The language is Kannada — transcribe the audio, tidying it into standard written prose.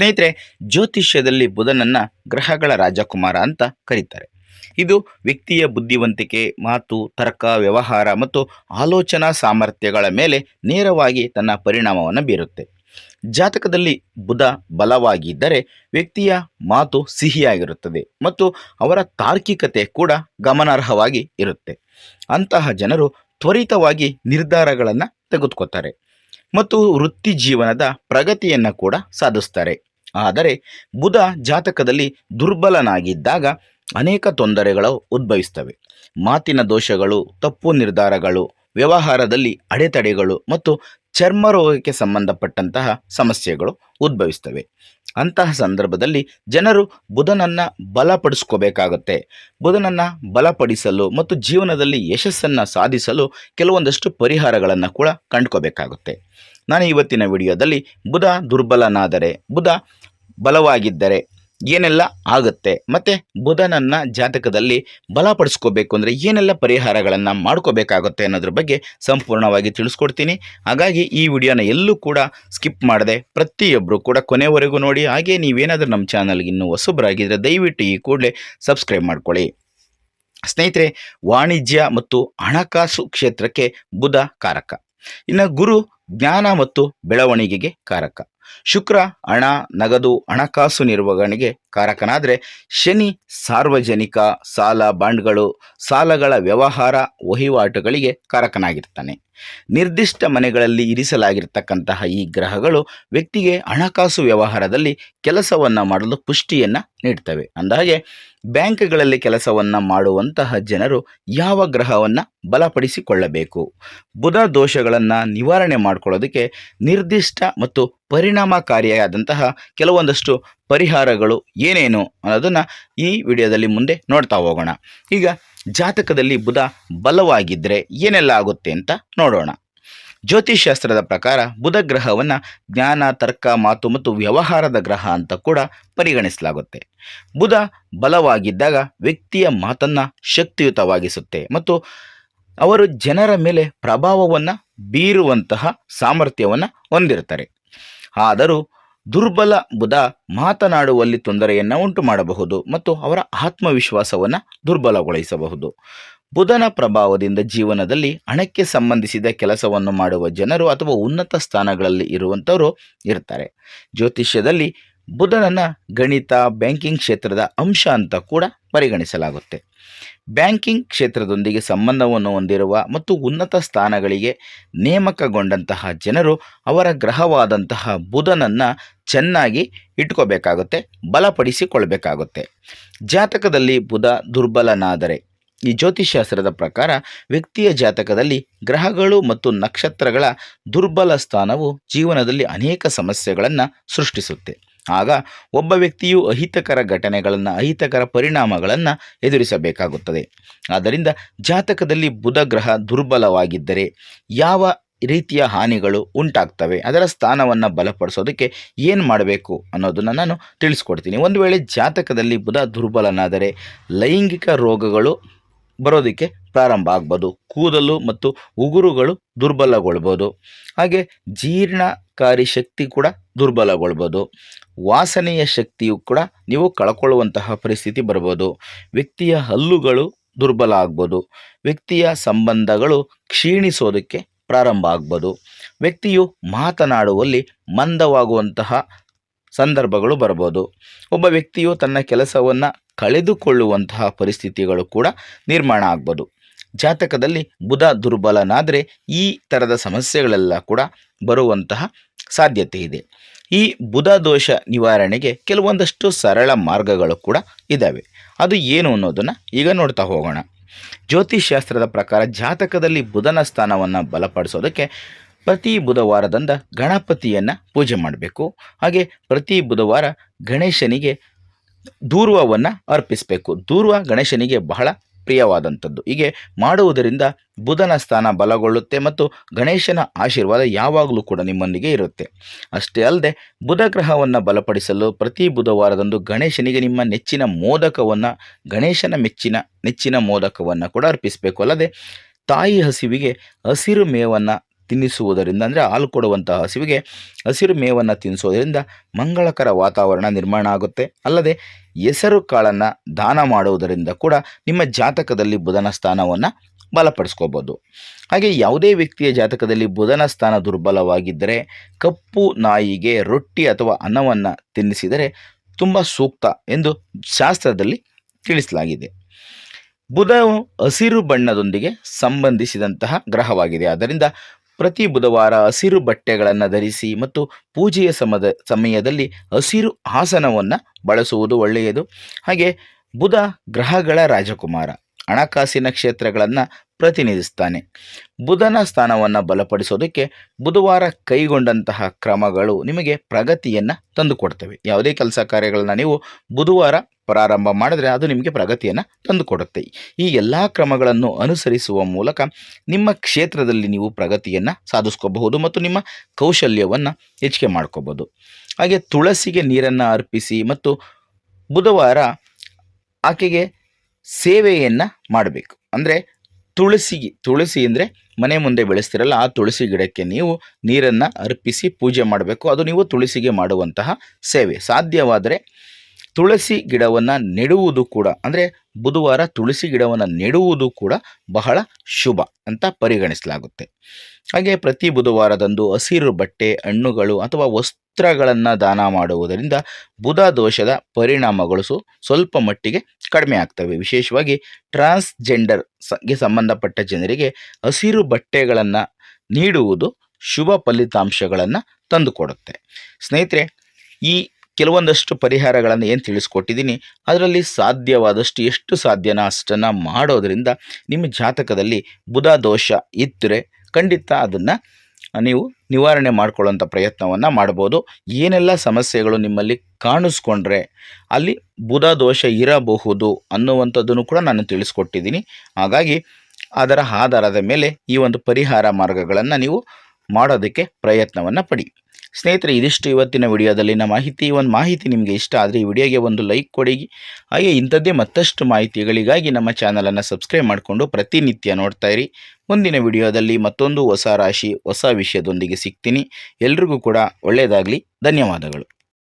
ಸ್ನೇಹಿತರೆ, ಜ್ಯೋತಿಷ್ಯದಲ್ಲಿ ಬುಧನನ್ನ ಗ್ರಹಗಳ ರಾಜಕುಮಾರ ಅಂತ ಕರೀತಾರೆ. ಇದು ವ್ಯಕ್ತಿಯ ಬುದ್ಧಿವಂತಿಕೆ, ಮಾತು, ತರ್ಕ, ವ್ಯವಹಾರ ಮತ್ತು ಆಲೋಚನಾ ಸಾಮರ್ಥ್ಯಗಳ ಮೇಲೆ ನೇರವಾಗಿ ತನ್ನ ಪರಿಣಾಮವನ್ನು ಬೀರುತ್ತೆ. ಜಾತಕದಲ್ಲಿ ಬುಧ ಬಲವಾಗಿದ್ದರೆ ವ್ಯಕ್ತಿಯ ಮಾತು ಸಿಹಿಯಾಗಿರುತ್ತದೆ ಮತ್ತು ಅವರ ತಾರ್ಕಿಕತೆ ಕೂಡ ಗಮನಾರ್ಹವಾಗಿ ಇರುತ್ತೆ. ಅಂತಹ ಜನರು ತ್ವರಿತವಾಗಿ ನಿರ್ಧಾರಗಳನ್ನು ತೆಗೆದುಕೊತಾರೆ ಮತ್ತು ವೃತ್ತಿ ಜೀವನದ ಪ್ರಗತಿಯನ್ನು ಕೂಡ ಸಾಧಿಸ್ತಾರೆ. ಆದರೆ ಬುಧ ಜಾತಕದಲ್ಲಿ ದುರ್ಬಲನಾಗಿದ್ದಾಗ ಅನೇಕ ತೊಂದರೆಗಳು ಉದ್ಭವಿಸ್ತವೆ. ಮಾತಿನ ದೋಷಗಳು, ತಪ್ಪು ನಿರ್ಧಾರಗಳು, ವ್ಯವಹಾರದಲ್ಲಿ ಅಡೆತಡೆಗಳು ಮತ್ತು ಚರ್ಮ ರೋಗಕ್ಕೆ ಸಂಬಂಧಪಟ್ಟಂತಹ ಸಮಸ್ಯೆಗಳು ಉದ್ಭವಿಸ್ತವೆ. ಅಂತಹ ಸಂದರ್ಭದಲ್ಲಿ ಜನರು ಬುಧನನ್ನು ಬಲಪಡಿಸ್ಕೋಬೇಕಾಗುತ್ತೆ. ಬುಧನನ್ನು ಬಲಪಡಿಸಲು ಮತ್ತು ಜೀವನದಲ್ಲಿ ಯಶಸ್ಸನ್ನು ಸಾಧಿಸಲು ಕೆಲವೊಂದಷ್ಟು ಪರಿಹಾರಗಳನ್ನು ಕೂಡ ಕಂಡುಕೋಬೇಕಾಗುತ್ತೆ. ನಾನು ಇವತ್ತಿನ ವಿಡಿಯೋದಲ್ಲಿ ಬುಧ ದುರ್ಬಲನಾದರೆ, ಬುಧ ಬಲವಾಗಿದ್ದರೆ ಏನೆಲ್ಲ ಆಗುತ್ತೆ, ಮತ್ತು ಬುಧನನ್ನು ಜಾತಕದಲ್ಲಿ ಬಲಪಡಿಸ್ಕೋಬೇಕು ಅಂದರೆ ಏನೆಲ್ಲ ಪರಿಹಾರಗಳನ್ನು ಮಾಡ್ಕೋಬೇಕಾಗುತ್ತೆ ಅನ್ನೋದ್ರ ಬಗ್ಗೆ ಸಂಪೂರ್ಣವಾಗಿ ತಿಳಿಸ್ಕೊಡ್ತೀನಿ. ಹಾಗಾಗಿ ಈ ವಿಡಿಯೋನ ಎಲ್ಲೂ ಕೂಡ ಸ್ಕಿಪ್ ಮಾಡದೆ ಪ್ರತಿಯೊಬ್ಬರು ಕೂಡ ಕೊನೆವರೆಗೂ ನೋಡಿ. ಹಾಗೆ ನೀವೇನಾದರೂ ನಮ್ಮ ಚಾನಲ್ಗೆ ಇನ್ನೂ ಹೊಸಬರಾಗಿದ್ದರೆ ದಯವಿಟ್ಟು ಈ ಕೂಡಲೇ ಸಬ್ಸ್ಕ್ರೈಬ್ ಮಾಡ್ಕೊಳ್ಳಿ. ಸ್ನೇಹಿತರೆ, ವಾಣಿಜ್ಯ ಮತ್ತು ಹಣಕಾಸು ಕ್ಷೇತ್ರಕ್ಕೆ ಬುಧ ಕಾರಕ. ಇನ್ನು ಗುರು ಜ್ಞಾನ ಮತ್ತು ಬೆಳವಣಿಗೆಗೆ ಕಾರಕ. ಶುಕ್ರ ಹಣ, ನಗದು, ಹಣಕಾಸು ನಿರ್ವಹಣೆಗೆ ಕಾರಕನಾದರೆ, ಶನಿ ಸಾರ್ವಜನಿಕ ಸಾಲ, ಬಾಂಡ್ಗಳು, ಸಾಲಗಳ ವ್ಯವಹಾರ, ವಹಿವಾಟುಗಳಿಗೆ ಕಾರಕನಾಗಿರ್ತಾನೆ. ನಿರ್ದಿಷ್ಟ ಮನೆಗಳಲ್ಲಿ ಇರಿಸಲಾಗಿರ್ತಕ್ಕಂತಹ ಈ ಗ್ರಹಗಳು ವ್ಯಕ್ತಿಗೆ ಹಣಕಾಸು ವ್ಯವಹಾರದಲ್ಲಿ ಕೆಲಸವನ್ನು ಮಾಡಲು ಪುಷ್ಟಿಯನ್ನು ನೀಡ್ತವೆ. ಅಂದಹಾಗೆ ಬ್ಯಾಂಕ್ಗಳಲ್ಲಿ ಕೆಲಸವನ್ನು ಮಾಡುವಂತಹ ಜನರು ಯಾವ ಗ್ರಹವನ್ನು ಬಲಪಡಿಸಿಕೊಳ್ಳಬೇಕು? ಬುಧ ದೋಷಗಳನ್ನು ನಿವಾರಣೆ ಮಾಡಿಕೊಳ್ಳೋದಕ್ಕೆ ನಿರ್ದಿಷ್ಟ ಮತ್ತು ಪರಿಣಾಮಕಾರಿಯಾದಂತಹ ಕೆಲವೊಂದಷ್ಟು ಪರಿಹಾರಗಳು ಏನೇನು ಅನ್ನೋದನ್ನು ಈ ವಿಡಿಯೋದಲ್ಲಿ ಮುಂದೆ ನೋಡ್ತಾ ಹೋಗೋಣ. ಈಗ ಜಾತಕದಲ್ಲಿ ಬುಧ ಬಲವಾಗಿದ್ದರೆ ಏನೆಲ್ಲ ಆಗುತ್ತೆ ಅಂತ ನೋಡೋಣ. ಜ್ಯೋತಿಷಾಸ್ತ್ರದ ಪ್ರಕಾರ ಬುಧ ಗ್ರಹವನ್ನು ಜ್ಞಾನ, ತರ್ಕ, ಮಾತು ಮತ್ತು ವ್ಯವಹಾರದ ಗ್ರಹ ಅಂತ ಕೂಡ ಪರಿಗಣಿಸಲಾಗುತ್ತೆ. ಬುಧ ಬಲವಾಗಿದ್ದಾಗ ವ್ಯಕ್ತಿಯ ಮಾತನ್ನು ಶಕ್ತಿಯುತವಾಗಿಸುತ್ತೆ ಮತ್ತು ಅವರು ಜನರ ಮೇಲೆ ಪ್ರಭಾವವನ್ನು ಬೀರುವಂತಹ ಸಾಮರ್ಥ್ಯವನ್ನು ಹೊಂದಿರ್ತಾರೆ. ಆದರೂ ದುರ್ಬಲ ಬುಧ ಮಾತನಾಡುವಲ್ಲಿ ತೊಂದರೆಯನ್ನು ಉಂಟು ಮಾಡಬಹುದು ಮತ್ತು ಅವರ ಆತ್ಮವಿಶ್ವಾಸವನ್ನು ದುರ್ಬಲಗೊಳಿಸಬಹುದು. ಬುಧನ ಪ್ರಭಾವದಿಂದ ಜೀವನದಲ್ಲಿ ಹಣಕ್ಕೆ ಸಂಬಂಧಿಸಿದ ಕೆಲಸವನ್ನು ಮಾಡುವ ಜನರು ಅಥವಾ ಉನ್ನತ ಸ್ಥಾನಗಳಲ್ಲಿ ಇರುವಂಥವರು ಇರ್ತಾರೆ. ಜ್ಯೋತಿಷ್ಯದಲ್ಲಿ ಬುಧನನ್ನು ಗಣಿತ, ಬ್ಯಾಂಕಿಂಗ್ ಕ್ಷೇತ್ರದ ಅಂಶ ಅಂತ ಕೂಡ ಪರಿಗಣಿಸಲಾಗುತ್ತೆ. ಬ್ಯಾಂಕಿಂಗ್ ಕ್ಷೇತ್ರದೊಂದಿಗೆ ಸಂಬಂಧವನ್ನು ಹೊಂದಿರುವ ಮತ್ತು ಉನ್ನತ ಸ್ಥಾನಗಳಿಗೆ ನೇಮಕಗೊಂಡಂತಹ ಜನರು ಅವರ ಗ್ರಹವಾದಂತಹ ಬುಧನನ್ನು ಚೆನ್ನಾಗಿ ಇಟ್ಕೋಬೇಕಾಗುತ್ತೆ, ಬಲಪಡಿಸಿಕೊಳ್ಬೇಕಾಗುತ್ತೆ. ಜಾತಕದಲ್ಲಿ ಬುಧ ದುರ್ಬಲನಾದರೆ, ಈ ಜ್ಯೋತಿಷಾಸ್ತ್ರದ ಪ್ರಕಾರ ವ್ಯಕ್ತಿಯ ಜಾತಕದಲ್ಲಿ ಗ್ರಹಗಳು ಮತ್ತು ನಕ್ಷತ್ರಗಳ ದುರ್ಬಲ ಸ್ಥಾನವು ಜೀವನದಲ್ಲಿ ಅನೇಕ ಸಮಸ್ಯೆಗಳನ್ನು ಸೃಷ್ಟಿಸುತ್ತೆ. ಆಗ ಒಬ್ಬ ವ್ಯಕ್ತಿಯು ಅಹಿತಕರ ಘಟನೆಗಳನ್ನು, ಅಹಿತಕರ ಪರಿಣಾಮಗಳನ್ನು ಎದುರಿಸಬೇಕಾಗುತ್ತದೆ. ಆದ್ದರಿಂದ ಜಾತಕದಲ್ಲಿ ಬುಧ ಗ್ರಹ ದುರ್ಬಲವಾಗಿದ್ದರೆ ಯಾವ ರೀತಿಯ ಹಾನಿಗಳು ಉಂಟಾಗ್ತವೆ, ಅದರ ಸ್ಥಾನವನ್ನು ಬಲಪಡಿಸೋದಕ್ಕೆ ಏನು ಮಾಡಬೇಕು ಅನ್ನೋದನ್ನು ನಾನು ತಿಳಿಸ್ಕೊಡ್ತೀನಿ. ಒಂದು ವೇಳೆ ಜಾತಕದಲ್ಲಿ ಬುಧ ದುರ್ಬಲನಾದರೆ ಲೈಂಗಿಕ ರೋಗಗಳು ಬರೋದಕ್ಕೆ ಪ್ರಾರಂಭ ಆಗ್ಬೋದು. ಕೂದಲು ಮತ್ತು ಉಗುರುಗಳು ದುರ್ಬಲಗೊಳ್ಬೋದು. ಹಾಗೆ ಜೀರ್ಣಕಾರಿ ಶಕ್ತಿ ಕೂಡ ದುರ್ಬಲಗೊಳ್ಬೋದು. ವಾಸನೆಯ ಶಕ್ತಿಯು ಕೂಡ ನೀವು ಕಳ್ಕೊಳ್ಳುವಂತಹ ಪರಿಸ್ಥಿತಿ ಬರ್ಬೋದು. ವ್ಯಕ್ತಿಯ ಹಲ್ಲುಗಳು ದುರ್ಬಲ ಆಗ್ಬೋದು. ವ್ಯಕ್ತಿಯ ಸಂಬಂಧಗಳು ಕ್ಷೀಣಿಸೋದಕ್ಕೆ ಪ್ರಾರಂಭ ಆಗ್ಬೋದು. ವ್ಯಕ್ತಿಯು ಮಾತನಾಡುವಲ್ಲಿ ಮಂದವಾಗುವಂತಹ ಸಂದರ್ಭಗಳು ಬರ್ಬೋದು. ಒಬ್ಬ ವ್ಯಕ್ತಿಯು ತನ್ನ ಕೆಲಸವನ್ನು ಕಳೆದುಕೊಳ್ಳುವಂತಹ ಪರಿಸ್ಥಿತಿಗಳು ಕೂಡ ನಿರ್ಮಾಣ ಆಗ್ಬೋದು. ಜಾತಕದಲ್ಲಿ ಬುಧ ದುರ್ಬಲನಾದರೆ ಈ ಥರದ ಸಮಸ್ಯೆಗಳೆಲ್ಲ ಕೂಡ ಬರುವಂತಹ ಸಾಧ್ಯತೆ ಇದೆ. ಈ ಬುಧ ದೋಷ ನಿವಾರಣೆಗೆ ಕೆಲವೊಂದಷ್ಟು ಸರಳ ಮಾರ್ಗಗಳು ಕೂಡ ಇದ್ದಾವೆ. ಅದು ಏನು ಅನ್ನೋದನ್ನು ಈಗ ನೋಡ್ತಾ ಹೋಗೋಣ. ಜ್ಯೋತಿಷಾಸ್ತ್ರದ ಪ್ರಕಾರ ಜಾತಕದಲ್ಲಿ ಬುಧನ ಸ್ಥಾನವನ್ನು ಬಲಪಡಿಸೋದಕ್ಕೆ ಪ್ರತಿ ಬುಧವಾರದಂದ ಗಣಪತಿಯನ್ನು ಪೂಜೆ ಮಾಡಬೇಕು. ಹಾಗೆ ಪ್ರತಿ ಬುಧವಾರ ಗಣೇಶನಿಗೆ ದೂರ್ವವನ್ನು ಅರ್ಪಿಸಬೇಕು. ದೂರ್ವ ಗಣೇಶನಿಗೆ ಬಹಳ ಪ್ರಿಯವಾದಂಥದ್ದು. ಹೀಗೆ ಮಾಡುವುದರಿಂದ ಬುಧನ ಸ್ಥಾನ ಬಲಗೊಳ್ಳುತ್ತೆ ಮತ್ತು ಗಣೇಶನ ಆಶೀರ್ವಾದ ಯಾವಾಗಲೂ ಕೂಡ ನಿಮ್ಮೊಂದಿಗೆ ಇರುತ್ತೆ. ಅಷ್ಟೇ ಅಲ್ಲದೆ ಬುಧ ಗ್ರಹವನ್ನು ಬಲಪಡಿಸಲು ಪ್ರತಿ ಬುಧವಾರದಂದು ಗಣೇಶನಿಗೆ ನಿಮ್ಮ ನೆಚ್ಚಿನ ಮೋದಕವನ್ನು, ಗಣೇಶನ ನೆಚ್ಚಿನ ಮೋದಕವನ್ನು ಕೂಡ ಅರ್ಪಿಸಬೇಕು. ಅಲ್ಲದೆ ತಾಯಿ ಹಸಿವಿಗೆ ಹಸಿರು ಮೇವನ್ನು ತಿನ್ನಿಸುವುದರಿಂದ ಅಂದರೆ ಹಾಲು ಕೊಡುವಂತಹ ಹಸುವಿಗೆ ಹಸಿರು ಮೇವನ್ನು ತಿನ್ನಿಸೋದರಿಂದ ಮಂಗಳಕರ ವಾತಾವರಣ ನಿರ್ಮಾಣ ಆಗುತ್ತೆ. ಅಲ್ಲದೆ ಹೆಸರು ಕಾಳನ್ನು ದಾನ ಮಾಡುವುದರಿಂದ ಕೂಡ ನಿಮ್ಮ ಜಾತಕದಲ್ಲಿ ಬುಧನ ಸ್ಥಾನವನ್ನು ಬಲಪಡಿಸ್ಕೋಬೋದು. ಹಾಗೆ ಯಾವುದೇ ವ್ಯಕ್ತಿಯ ಜಾತಕದಲ್ಲಿ ಬುಧನ ಸ್ಥಾನ ದುರ್ಬಲವಾಗಿದ್ದರೆ ಕಪ್ಪು ನಾಯಿಗೆ ರೊಟ್ಟಿ ಅಥವಾ ಅನ್ನವನ್ನು ತಿನ್ನಿಸಿದರೆ ತುಂಬ ಸೂಕ್ತ ಎಂದು ಶಾಸ್ತ್ರದಲ್ಲಿ ತಿಳಿಸಲಾಗಿದೆ. ಬುಧವು ಹಸಿರು ಬಣ್ಣದೊಂದಿಗೆ ಸಂಬಂಧಿಸಿದಂತಹ ಗ್ರಹವಾಗಿದೆ. ಆದ್ದರಿಂದ ಪ್ರತಿ ಬುಧವಾರ ಹಸಿರು ಬಟ್ಟೆಗಳನ್ನು ಧರಿಸಿ ಮತ್ತು ಪೂಜೆಯ ಸಮಯದಲ್ಲಿ ಹಸಿರು ಆಸನವನ್ನು ಬಳಸುವುದು ಒಳ್ಳೆಯದು. ಹಾಗೆ ಬುಧ ಗ್ರಹಗಳ ರಾಜಕುಮಾರ, ಹಣಕಾಸಿನ ಕ್ಷೇತ್ರಗಳನ್ನು ಪ್ರತಿನಿಧಿಸ್ತಾನೆ. ಬುಧನ ಸ್ಥಾನವನ್ನು ಬಲಪಡಿಸೋದಕ್ಕೆ ಬುಧವಾರ ಕೈಗೊಂಡಂತಹ ಕ್ರಮಗಳು ನಿಮಗೆ ಪ್ರಗತಿಯನ್ನು ತಂದುಕೊಡ್ತವೆ. ಯಾವುದೇ ಕೆಲಸ ಕಾರ್ಯಗಳನ್ನು ನೀವು ಬುಧವಾರ ಪ್ರಾರಂಭ ಮಾಡಿದ್ರೆ ಅದು ನಿಮಗೆ ಪ್ರಗತಿಯನ್ನು ತಂದುಕೊಡುತ್ತೆ. ಈ ಎಲ್ಲ ಕ್ರಮಗಳನ್ನು ಅನುಸರಿಸುವ ಮೂಲಕ ನಿಮ್ಮ ಕ್ಷೇತ್ರದಲ್ಲಿ ನೀವು ಪ್ರಗತಿಯನ್ನು ಸಾಧಿಸ್ಕೋಬಹುದು ಮತ್ತು ನಿಮ್ಮ ಕೌಶಲ್ಯವನ್ನು ಹೆಚ್ಚಿಗೆ ಮಾಡ್ಕೋಬೋದು. ಹಾಗೆ ತುಳಸಿಗೆ ನೀರನ್ನು ಅರ್ಪಿಸಿ ಮತ್ತು ಬುಧವಾರ ಆಕೆಗೆ ಸೇವೆಯನ್ನು ಮಾಡಬೇಕು. ಅಂದರೆ ತುಳಸಿ ಅಂದರೆ ಮನೆ ಮುಂದೆ ಬೆಳೆಸ್ತಿರಲ್ಲ, ಆ ತುಳಸಿ ಗಿಡಕ್ಕೆ ನೀವು ನೀರನ್ನು ಅರ್ಪಿಸಿ ಪೂಜೆ ಮಾಡಬೇಕು. ಅದು ನೀವು ತುಳಸಿಗೆ ಮಾಡುವಂತಹ ಸೇವೆ. ಸಾಧ್ಯವಾದರೆ ತುಳಸಿ ಗಿಡವನ್ನು ನೆಡುವುದು ಕೂಡ, ಅಂದರೆ ಬುಧವಾರ ತುಳಸಿ ಗಿಡವನ್ನು ನೆಡುವುದು ಕೂಡ ಬಹಳ ಶುಭ ಅಂತ ಪರಿಗಣಿಸಲಾಗುತ್ತೆ. ಹಾಗೆ ಪ್ರತಿ ಬುಧವಾರದಂದು ಹಸಿರು ಬಟ್ಟೆ, ಹಣ್ಣುಗಳು ಅಥವಾ ವಸ್ತ್ರಗಳನ್ನು ದಾನ ಮಾಡುವುದರಿಂದ ಬುಧ ದೋಷದ ಪರಿಣಾಮಗಳು ಸ್ವಲ್ಪ ಮಟ್ಟಿಗೆ ಕಡಿಮೆ ಆಗ್ತವೆ. ವಿಶೇಷವಾಗಿ ಟ್ರಾನ್ಸ್ಜೆಂಡರ್ಗೆ ಸಂಬಂಧಪಟ್ಟ ಜನರಿಗೆ ಹಸಿರು ಬಟ್ಟೆಗಳನ್ನು ನೀಡುವುದು ಶುಭ ಫಲಿತಾಂಶಗಳನ್ನು ತಂದುಕೊಡುತ್ತೆ. ಸ್ನೇಹಿತರೆ, ಈ ಕೆಲವೊಂದಷ್ಟು ಪರಿಹಾರಗಳನ್ನು ಏನು ತಿಳಿಸ್ಕೊಟ್ಟಿದ್ದೀನಿ ಅದರಲ್ಲಿ ಸಾಧ್ಯವಾದಷ್ಟು ಎಷ್ಟು ಸಾಧ್ಯನೋ ಅಷ್ಟನ್ನು ಮಾಡೋದರಿಂದ ನಿಮ್ಮ ಜಾತಕದಲ್ಲಿ ಬುಧ ದೋಷ ಇದ್ದರೆ ಖಂಡಿತ ಅದನ್ನು ನೀವು ನಿವಾರಣೆ ಮಾಡ್ಕೊಳ್ಳೋಂಥ ಪ್ರಯತ್ನವನ್ನು ಮಾಡ್ಬೋದು. ಏನೆಲ್ಲ ಸಮಸ್ಯೆಗಳು ನಿಮ್ಮಲ್ಲಿ ಕಾಣಿಸ್ಕೊಂಡ್ರೆ ಅಲ್ಲಿ ಬುಧ ದೋಷ ಇರಬಹುದು ಅನ್ನುವಂಥದ್ದನ್ನು ಕೂಡ ನಾನು ತಿಳಿಸ್ಕೊಟ್ಟಿದ್ದೀನಿ. ಹಾಗಾಗಿ ಅದರ ಆಧಾರದ ಮೇಲೆ ಈ ಒಂದು ಪರಿಹಾರ ಮಾರ್ಗಗಳನ್ನು ನೀವು ಮಾಡೋದಕ್ಕೆ ಪ್ರಯತ್ನವನ್ನು ಪಡಿ. ಸ್ನೇಹಿತರೆ, ಇದಿಷ್ಟು ಇವತ್ತಿನ ವಿಡಿಯೋದಲ್ಲಿನ ಮಾಹಿತಿ. ಈ ಒಂದು ಮಾಹಿತಿ ನಿಮಗೆ ಇಷ್ಟ ಆದರೆ ಈ ವಿಡಿಯೋಗೆ ಒಂದು ಲೈಕ್ ಕೊಡಿ. ಹಾಗೆ ಇಂಥದ್ದೇ ಮತ್ತಷ್ಟು ಮಾಹಿತಿಗಳಿಗಾಗಿ ನಮ್ಮ ಚಾನಲನ್ನು ಸಬ್ಸ್ಕ್ರೈಬ್ ಮಾಡಿಕೊಂಡು ಪ್ರತಿನಿತ್ಯ ನೋಡ್ತಾ ಇರಿ. ಮುಂದಿನ ವಿಡಿಯೋದಲ್ಲಿ ಮತ್ತೊಂದು ಹೊಸ ರಾಶಿ ಹೊಸ ವಿಷಯದೊಂದಿಗೆ ಸಿಗ್ತೀನಿ. ಎಲ್ರಿಗೂ ಕೂಡ ಒಳ್ಳೆಯದಾಗಲಿ. ಧನ್ಯವಾದಗಳು.